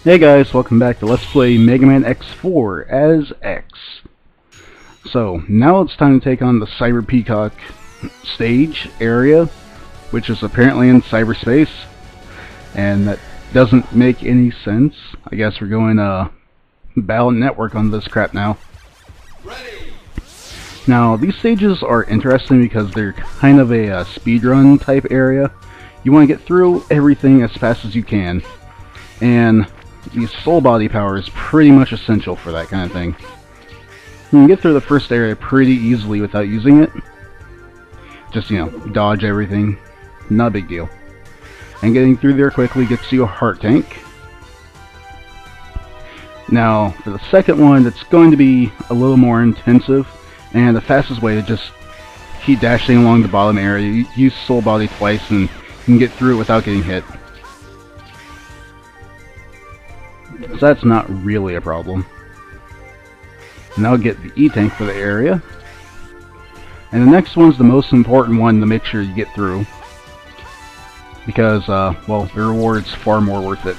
Hey guys, welcome back to Let's Play Mega Man X4 as X. So, now it's time to take on the Cyber Peacock stage area, which is apparently in cyberspace, and that doesn't make any sense. I guess we're going battle network on this crap now. Ready. Now, these stages are interesting because they're kind of a speedrun type area. You want to get through everything as fast as you can, and the soul body power is pretty much essential for that kind of thing. You can get through the first area pretty easily without using it. Just, dodge everything. Not a big deal. And getting through there quickly gets you a heart tank. Now, for the second one, it's going to be a little more intensive, and the fastest way to just keep dashing along the bottom area. You use soul body twice and you can get through it without getting hit. So that's not really a problem. Now get the E-tank for the area. And the next one's the most important one to make sure you get through. Because, well, the reward's far more worth it.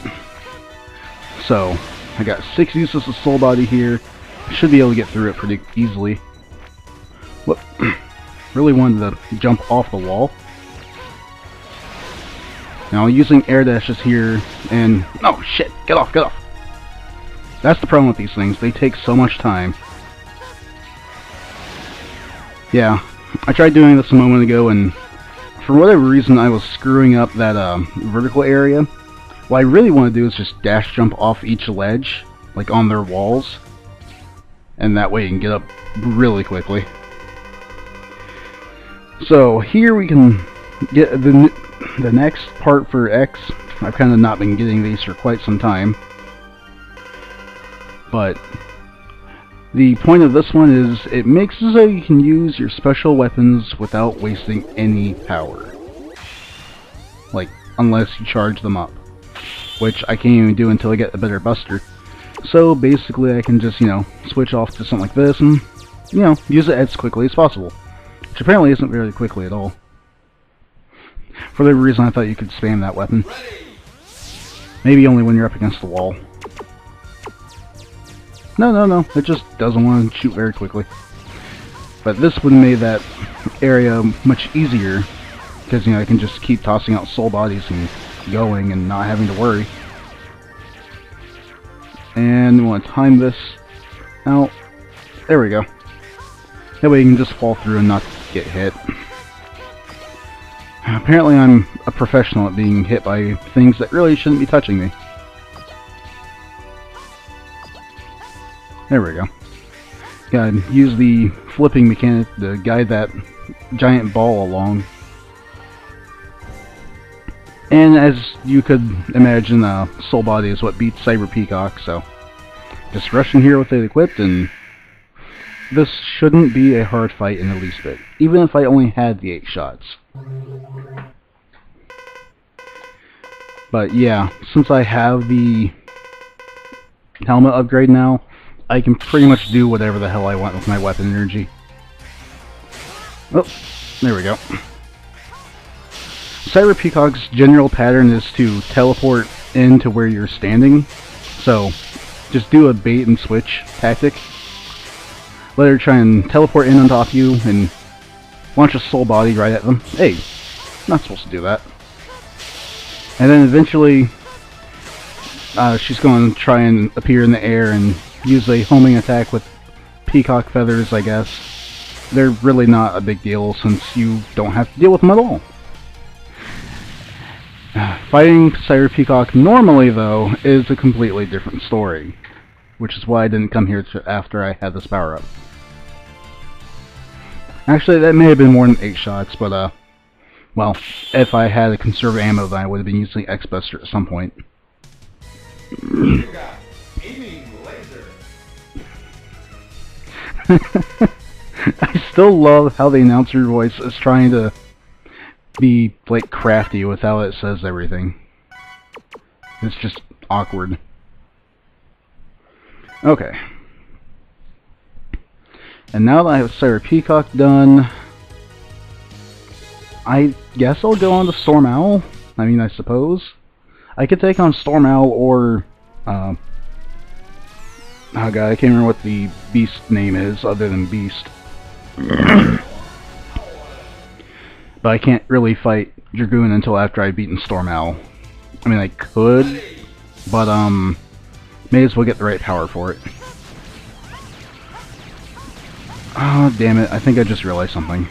So, I got 6 uses of soul body here. I should be able to get through it pretty easily. Whoop. Really wanted to jump off the wall. Now, using air dashes here, and... oh, shit! Get off, get off! That's the problem with these things. They take so much time. Yeah, I tried doing this a moment ago, and for whatever reason I was screwing up that vertical area. What I really want to do is just dash jump off each ledge, like on their walls, and that way you can get up really quickly. So here we can get the next part for X. I've kind of not been getting these for quite some time. But the point of this one is it makes it so you can use your special weapons without wasting any power. Like, unless you charge them up. Which I can't even do until I get a better buster. So basically I can just, switch off to something like this and, use it as quickly as possible. Which apparently isn't very quickly at all. For the reason I thought you could spam that weapon. Maybe only when you're up against the wall. No, it just doesn't want to shoot very quickly. But this would have made that area much easier, because, I can just keep tossing out soul bodies and going and not having to worry. And we want to time this out. There we go. That way you can just fall through and not get hit. Apparently I'm a professional at being hit by things that really shouldn't be touching me. There we go. Gotta use the flipping mechanic to guide that giant ball along. And as you could imagine, soul body is what beats Cyber Peacock, so just rush in here with it equipped, and this shouldn't be a hard fight in the least bit, even if I only had the 8 shots. But yeah, since I have the helmet upgrade now, I can pretty much do whatever the hell I want with my weapon energy. Oh, there we go. Cyber Peacock's general pattern is to teleport into where you're standing, so just do a bait and switch tactic. Let her try and teleport in on top of you and launch a soul body right at them. Hey, not supposed to do that. And then eventually she's going to try and appear in the air and use a homing attack with peacock feathers, I guess. They're really not a big deal since you don't have to deal with them at all. Fighting Cyber Peacock normally, though, is a completely different story. Which is why I didn't come here after I had this power up. Actually, that may have been more than 8 shots, but, well, if I had a conservative ammo, then I would have been using X-Buster at some point. I still love how the announcer voice is trying to be, like, crafty with how it says everything. It's just awkward. Okay. And now that I have Cyber Peacock done, I guess I'll go on to Storm Owl. I mean, I suppose. I could take on Storm Owl or Oh god, I can't remember what the beast name is other than Beast. But I can't really fight Dragoon until after I've beaten Storm Owl. I mean, I could, but may as well get the right power for it. Oh, damn it, I think I just realized something.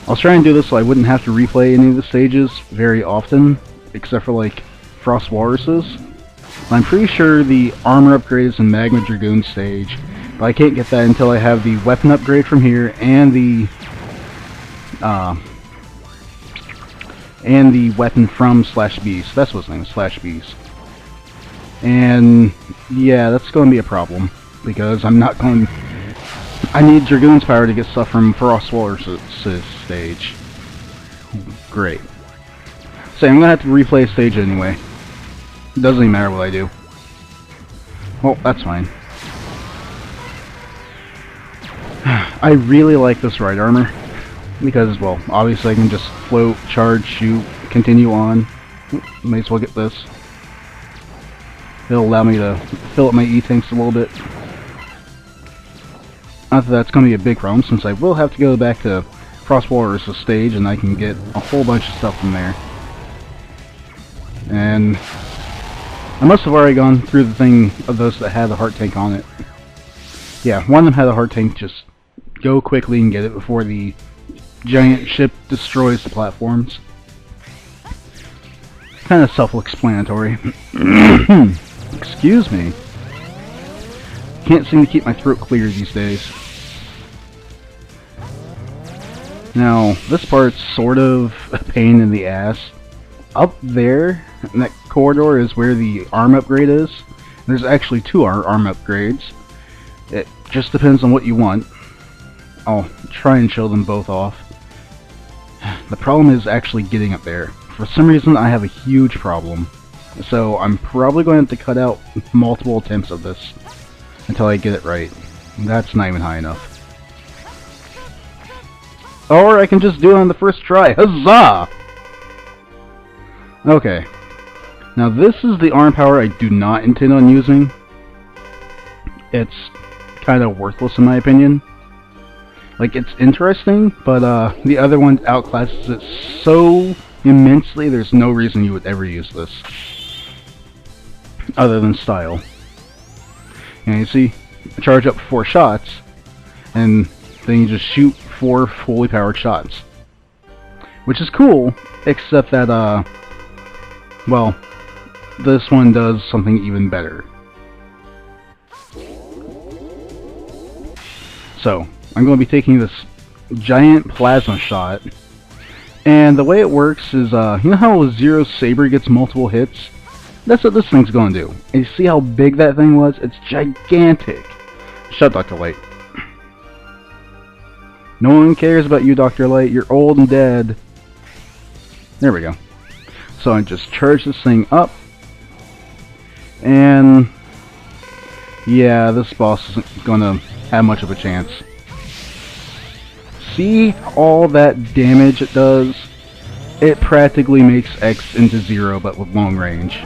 I was trying to do this so I wouldn't have to replay any of the stages very often, except for, like, Frost Walruses. I'm pretty sure the armor upgrade is in Magma Dragoon stage, but I can't get that until I have the weapon upgrade from here and the weapon from Slash Beast. That's what his name is, Slash Beast. And yeah, that's going to be a problem because I'm not going. I need Dragoon's power to get stuff from Frost Walrus' stage. Great. So I'm gonna have to replay a stage anyway. It doesn't even matter what I do. Well, that's fine. I really like this ride armor because, well, obviously I can just float, charge, shoot, continue on. May as well get this. It'll allow me to fill up my E-tanks a little bit. Not that that's going to be a big problem, since I will have to go back to Frost Walrus' stage, and I can get a whole bunch of stuff from there. And I must have already gone through the thing of those that had the heart tank on it. Yeah, one of them had a heart tank. Just go quickly and get it before the giant ship destroys the platforms. Kind of self-explanatory. Excuse me. Can't seem to keep my throat clear these days. Now, this part's sort of a pain in the ass. Up there, in that corridor, is where the arm upgrade is. There's actually two arm upgrades. It just depends on what you want. I'll try and show them both off. The problem is actually getting up there. For some reason, I have a huge problem. So I'm probably going to have to cut out multiple attempts of this until I get it right. That's not even high enough. Or I can just do it on the first try. Huzzah! Okay. Now this is the arm power I do not intend on using. It's kind of worthless in my opinion. Like, it's interesting, but the other one outclasses it so immensely there's no reason you would ever use this. Other than style. And you see, I charge up 4 shots, and then you just shoot 4 fully powered shots. Which is cool, except that, well, this one does something even better. So, I'm going to be taking this giant plasma shot, and the way it works is, you know how Zero's saber gets multiple hits? That's what this thing's going to do. And you see how big that thing was? It's gigantic. Shut Dr. Light. No one cares about you, Dr. Light. You're old and dead. There we go. So I just charge this thing up. And yeah, this boss isn't going to have much of a chance. See all that damage it does? It practically makes X into 0, but with long range.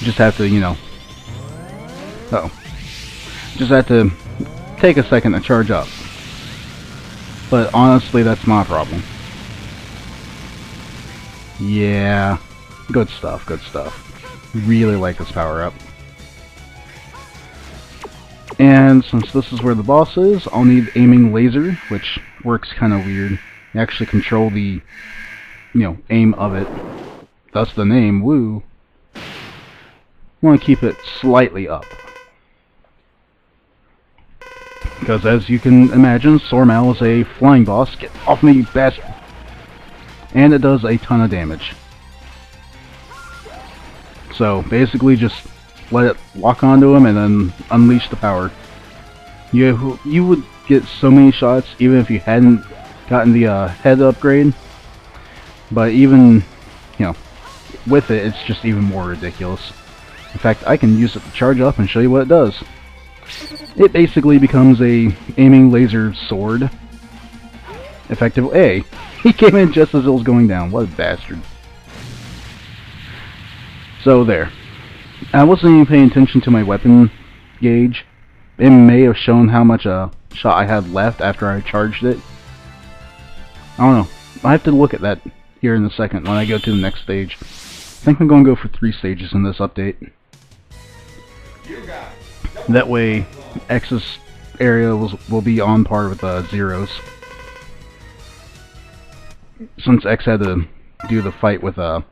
You just have to, you know... just have to take a second to charge up. But honestly, that's my problem. Yeah. Good stuff, good stuff. Really like this power-up. And since this is where the boss is, I'll need aiming laser, which works kind of weird. You actually control the, you know, aim of it. Thus the name, woo. I want to keep it slightly up. Because as you can imagine, Storm-Owl is a flying boss. Get off me, bastard! And it does a ton of damage. So basically just let it lock onto him and then unleash the power. You would get so many shots even if you hadn't gotten the head upgrade. But even, you know, with it, it's just even more ridiculous. In fact, I can use it to charge up and show you what it does. It basically becomes a aiming laser sword. Effective. Hey, he came in just as it was going down. What a bastard. So there. I wasn't even paying attention to my weapon gauge. It may have shown how much shot I had left after I charged it. I don't know. I have to look at that here in a second when I go to the next stage. I think I'm going to go for 3 stages in this update. That way, X's area will be on par with Zero's. Since X had to do the fight with the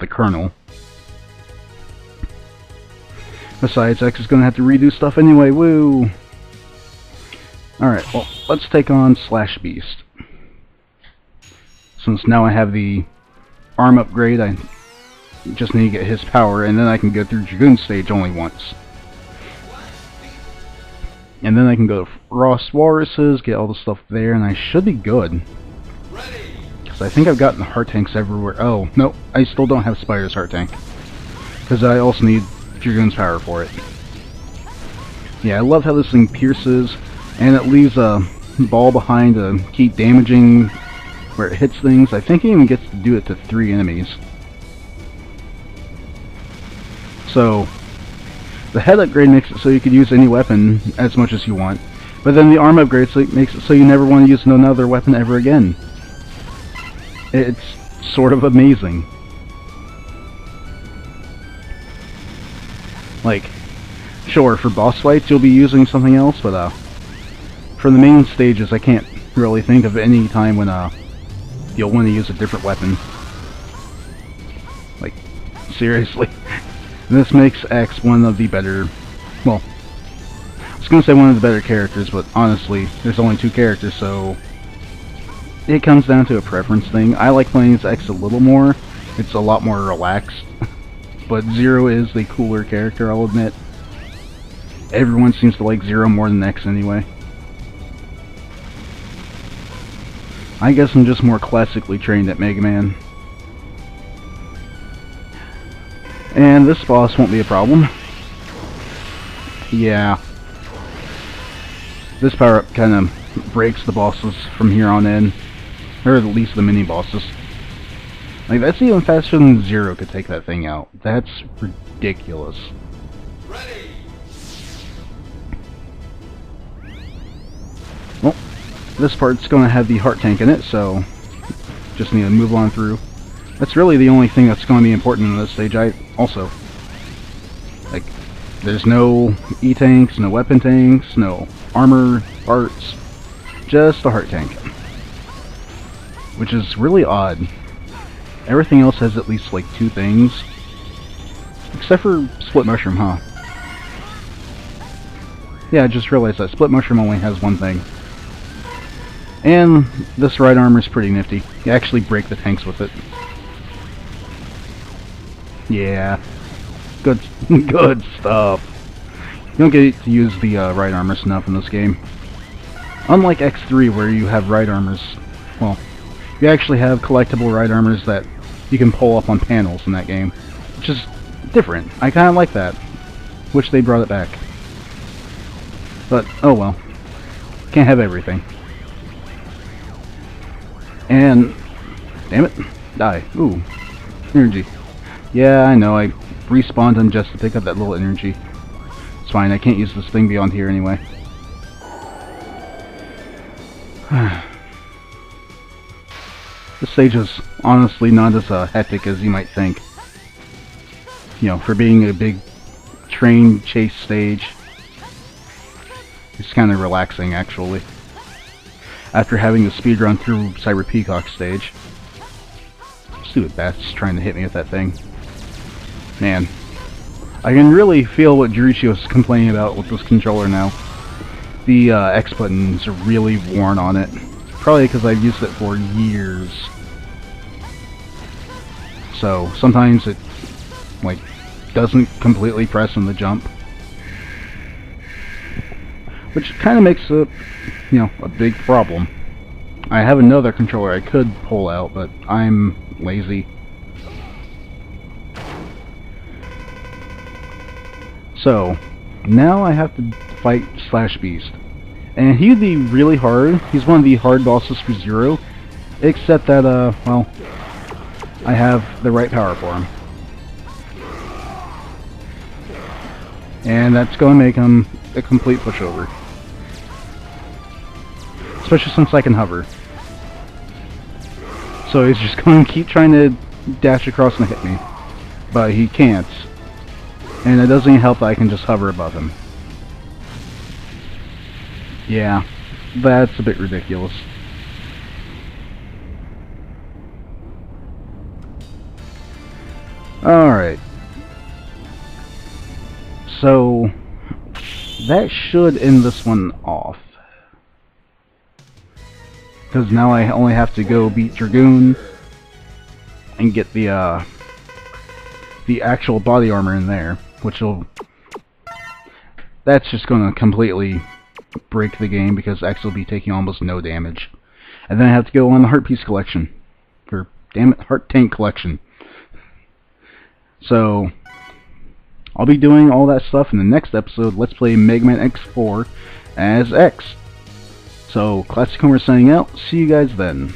Colonel. Besides, X is going to have to redo stuff anyway, woo! Alright, well, let's take on Slash Beast. Since now I have the arm upgrade, I just need to get his power, and then I can go through Dragoon stage only once. And then I can go to Frost Walruses, get all the stuff there, and I should be good. Because I think I've gotten heart tanks everywhere. Oh, no, I still don't have Spider's heart tank. Because I also need Dragoon's power for it. Yeah, I love how this thing pierces, and it leaves a ball behind to keep damaging where it hits things. I think it even gets to do it to 3 enemies. So, the head upgrade makes it so you could use any weapon as much as you want, but then the arm upgrade makes it so you never want to use another weapon ever again. It's sort of amazing. Like, sure, for boss fights you'll be using something else, but for the main stages I can't really think of any time when you'll want to use a different weapon. Like, seriously. This makes X one of the better, well, I was going to say one of the better characters, but honestly, there's only 2 characters, so it comes down to a preference thing. I like playing as X a little more. It's a lot more relaxed. But Zero is the cooler character, I'll admit. Everyone seems to like Zero more than X anyway. I guess I'm just more classically trained at Mega Man. And this boss won't be a problem. Yeah. This power-up kind of breaks the bosses from here on in. Or at least the mini-bosses. Like, that's even faster than Zero could take that thing out. That's ridiculous. Ready. Well, this part's going to have the heart tank in it, so just need to move on through. That's really the only thing that's going to be important in this stage. Also, like, there's no E-tanks, no weapon tanks, no armor parts, just a heart tank. Which is really odd. Everything else has at least, like, 2 things. Except for Split Mushroom, huh? Yeah, I just realized that Split Mushroom only has 1 thing. And this right armor is pretty nifty. You actually break the tanks with it. Yeah. Good good stuff. You don't get to use the right armor enough in this game. Unlike X3 where you have right armors, well, you actually have collectible right armors that you can pull up on panels in that game. Which is different. I kinda like that. Wish they brought it back. But, oh well. Can't have everything. And, damn it, die. Ooh, energy. Yeah, I know, I respawned him just to pick up that little energy. It's fine, I can't use this thing beyond here anyway. This stage is honestly not as hectic as you might think. You know, for being a big train chase stage. It's kind of relaxing, actually. After having to speedrun through Cyber Peacock stage. Stupid bastard's trying to hit me with that thing. Man. I can really feel what Jirichi was complaining about with this controller now. The X buttons are really worn on it. Probably because I've used it for years. So, sometimes it, like, doesn't completely press on the jump. Which kind of makes it, you know, a big problem. I have another controller I could pull out, but I'm lazy. So, now I have to fight Slash Beast. And he'd be really hard. He's one of the hard bosses for Zero. Except that, well, I have the right power for him. And that's going to make him a complete pushover. Especially since I can hover. So he's just going to keep trying to dash across and hit me. But he can't. And it doesn't even help that I can just hover above him. Yeah, that's a bit ridiculous. Alright. So, that should end this one off. Because now I only have to go beat Dragoon and get the actual body armor in there, which will... That's just going to completely break the game because X will be taking almost no damage. And then I have to go on the Heart Piece collection. Or, damn it, Heart Tank collection. So, I'll be doing all that stuff in the next episode. Let's play Mega Man X4 as X. So, classichomer signing out. See you guys then.